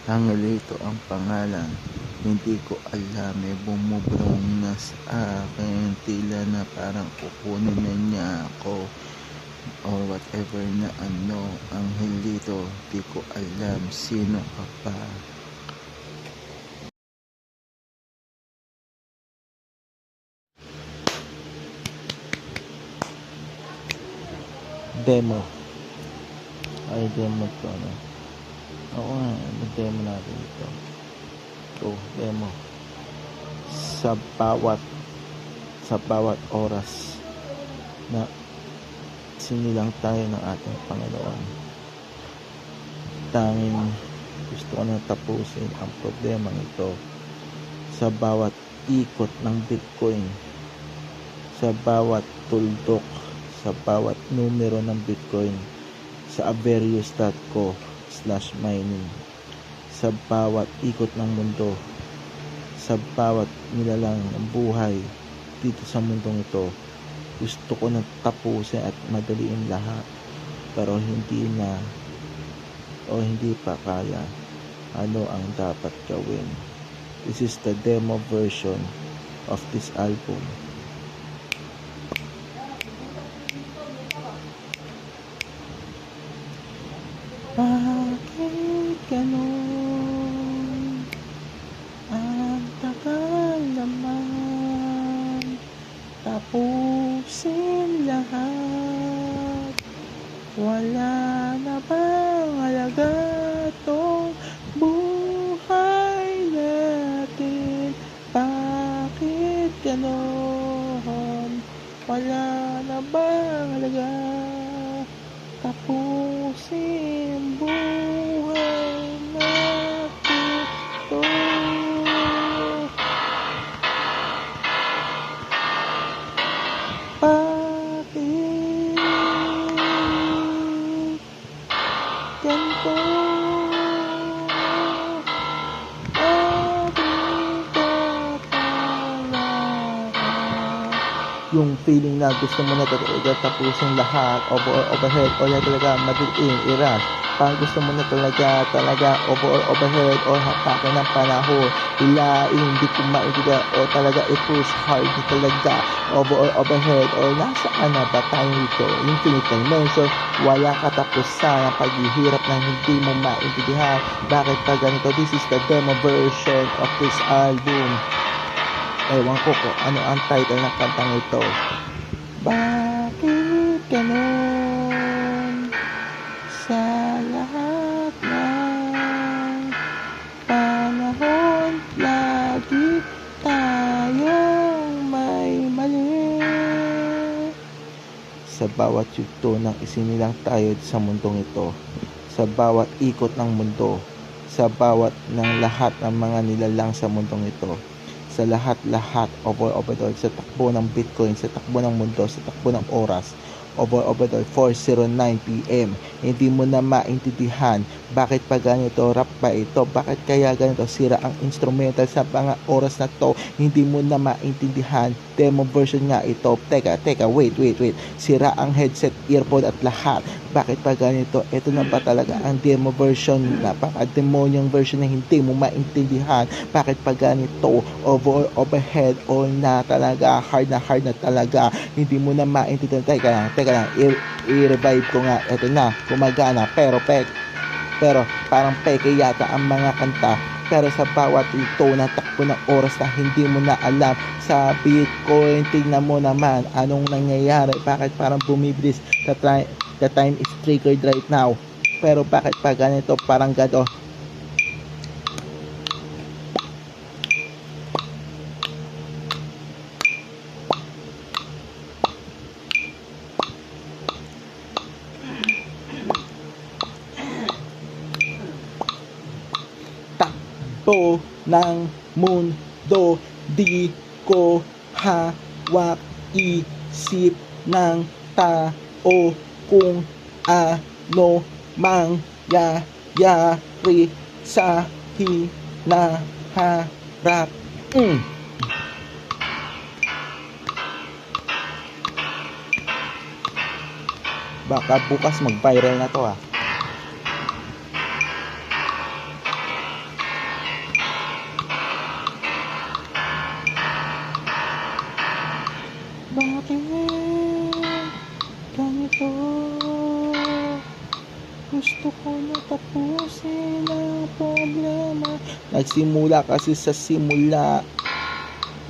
Angelito ang pangalan, hindi ko alam, may bumubrong na sa akin, tila na parang kukunin na niya ako or whatever na ano. Angelito, di ko alam sino ka pa. Demo ay demo to, ano? Oo nga, demo natin ito. Demo sa bawat oras na sinilang tayo ng ating Panginoon, tanging gusto ko na tapusin ang problemang ito. Sa bawat ikot ng Bitcoin, sa bawat tuldok, sa bawat numero ng Bitcoin, sa averius.co/mining, sa bawat ikot ng mundo, sa bawat nilalang ng buhay dito sa mundong ito, gusto ko na tapusin at madaliin lahat, pero hindi pa kaya. Ano ang dapat gawin? This is the demo version of this album. Bakit ganun? Ang tagal naman tapusin lahat. Wala na bang halaga tong buhay natin? Bakit ganon? Wala na bang halaga tapusin buhay natin to? Bakit ganito? Yung feeling na gusto mo na talaga tapusin lahat, overhead, o na talaga madaliin, i-rush. Parang gusto mo na talaga overhead or hapakin ng panahon, hilain, hindi ko maintindihan, o talaga i-push hard na talaga, overhead, or nasaan na ba tayo dito? Infinite dimension, wala katapusan ang paghihirap na hindi mo maintindihan. Bakit pa ganito? This is the demo version of this album. Ewan ko kung ano ang title ng kantang ito. Bakit ganon? Sa lahat ng panahon, lagi tayong may mali. Sa bawat yugto ng isinilang tayo sa mundong ito, sa bawat ikot ng mundo, sa bawat ng lahat ng mga nilalang sa mundong ito, sa lahat-lahat, overall, sa takbo ng Bitcoin, sa takbo ng mundo, sa takbo ng oras, overall, 4:09 PM, hindi mo na maintindihan bakit pa ganito, rap pa ito, bakit kaya ganito, sira ang instrumental sa mga oras na to, hindi mo na maintindihan. Demo version nga ito. Teka, wait, sira ang headset, earphone at lahat. Bakit pa ganito? Ito na ba talaga ang demo version? Napaka-demonyong version na hindi mo maintindihan. Bakit pa ganito? Overhead, all na talaga, hard na talaga, hindi mo na maintindihan. Teka lang, i-revive ko nga. Ito na, gumagana, pero parang peke yata ang mga kanta. Pero sa bawat ito na takbo ng oras na hindi mo na alam. Sa Bitcoin, tingnan mo naman anong nangyayari. Bakit parang bumibilis? The time is triggered right now. Pero bakit pa ganito? Parang gado. Takbo ng mundo, di ko hawak isip ng tao kung ano mangyayari sa hinaharap. Baka bukas mag-viral na to. Tapusin ang problema. Nagsimula kasi sa simula,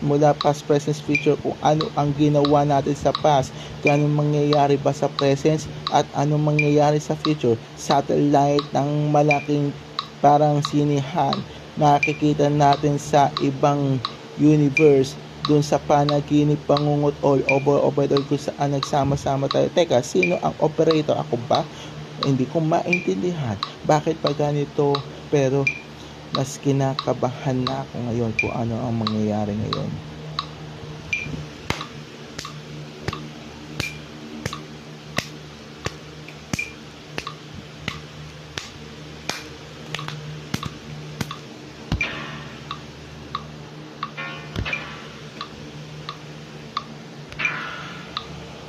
mula past, present, future, kung ano ang ginawa natin sa past, kung anong mangyayari ba sa present, at anong mangyayari sa future. Satellite ng malaking parang sinihan, nakikita natin sa ibang universe, dun sa panaginip, pangungot all over kung saan nagsama-sama tayo. Teka, sino ang operator? Ako ba? Hindi ko maintindihan bakit pa ganito, pero mas kinakabahan na ako ngayon kung ano ang mangyayari ngayon.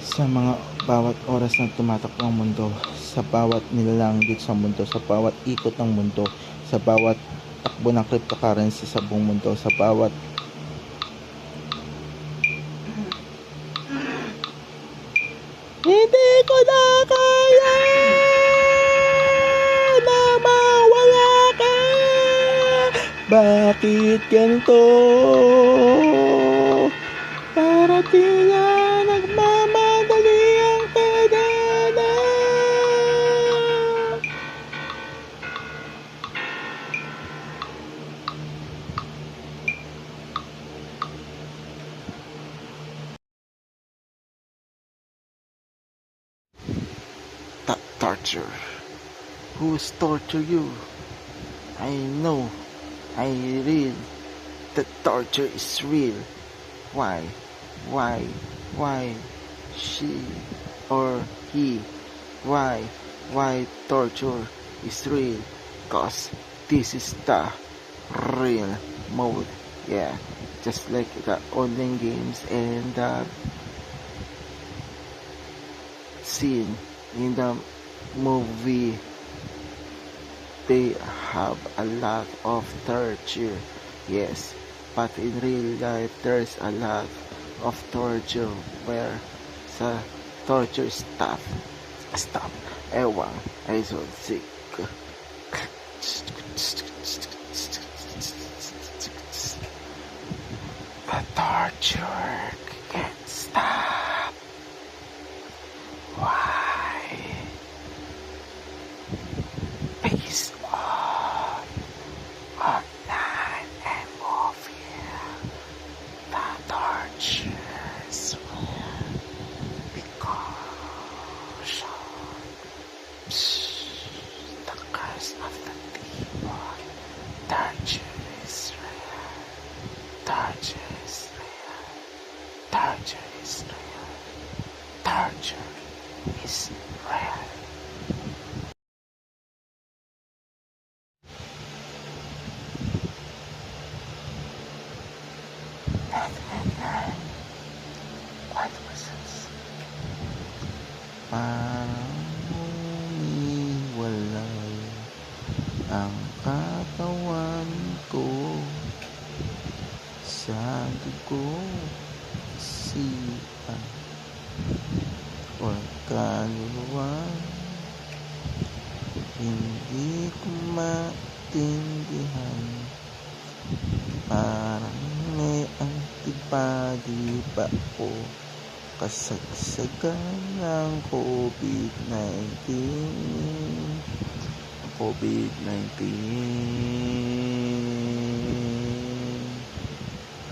Sa mga bawat oras na tumatakbo ang mundo, sa bawat nilalang dito sa mundo, sa bawat ikot ng mundo, sa bawat takbo ng cryptocurrency sa buong mundo, sa bawat hindi ko na kaya na mawala ka. Bakit ganito? Para tila nagmamadali ang tadhana. Torture. Who's torture you? I know. I real. The torture is real. Why? Why? She or he? Why torture is real? Cause this is the real mode. Yeah, just like the online games and the scene in the movie, they have a lot of torture. Yes, but in real life there's a lot of torture where sa torture stop ewan ay so sick. The torture can't stop. Why? Based on online and movie, the tortures will because the curse of the demon. Torture is real. Torture is real. Torture is real. Torture is real. Parang umiwalay ang katawan ko sa dugo, isipan o kaluluwa. Hindi ko maintindihan, parang may antibody pa ako kasagsagan ng COVID-19.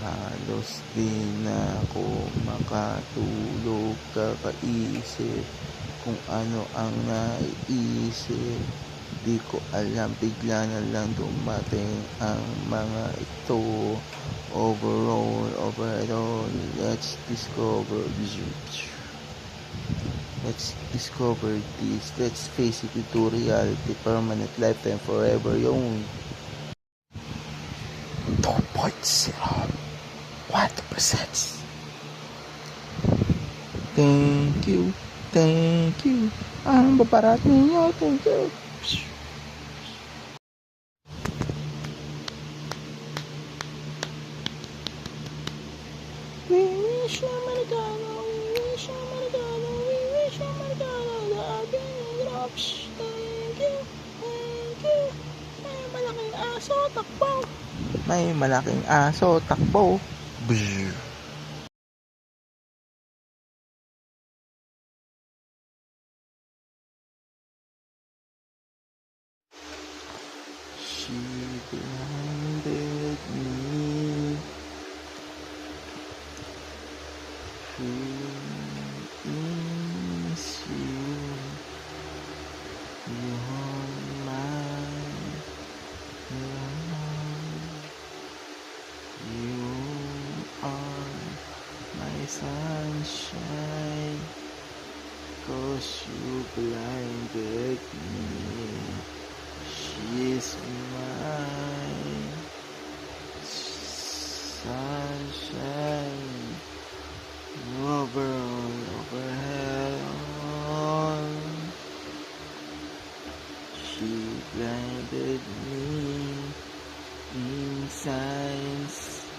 Halos di na ako makatulog, kakaisip kung ano ang naiisip. Di ko alam, bigla na lang dumating ang mga ito. Overall, let's discover this. Let's face it into reality, permanent, lifetime, forever. Yung 2.0 1%. Thank you. Ang babarat ninyo. Thank you. We wish Americano. The Abin drops. Thank you. aso, takbo! May malaking aso, takbo! Bzz. She blinded me. Who is you? You're my love. You are my sunshine. 'Cause you blinded me. She's my sunshine. Overhead. She blinded me in science.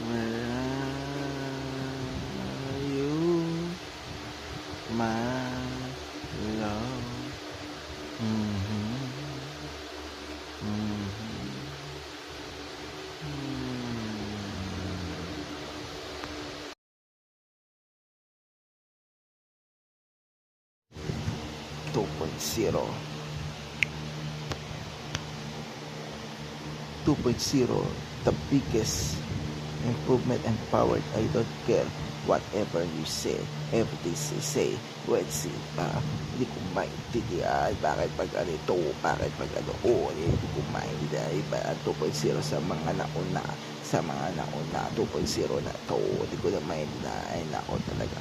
Where are you, my love? Mm-hmm. Mm-hmm. 2.0 the biggest improvement and powered. I don't care whatever you say, everything you say. Let's see, hindi ko maintindihan bakit pag ganito, bakit pag ano, hindi ko maintindihan. Iba ang 2.0 sa mga nauna, 2.0 na to, hindi ko na maintindihan. Ay nako talaga.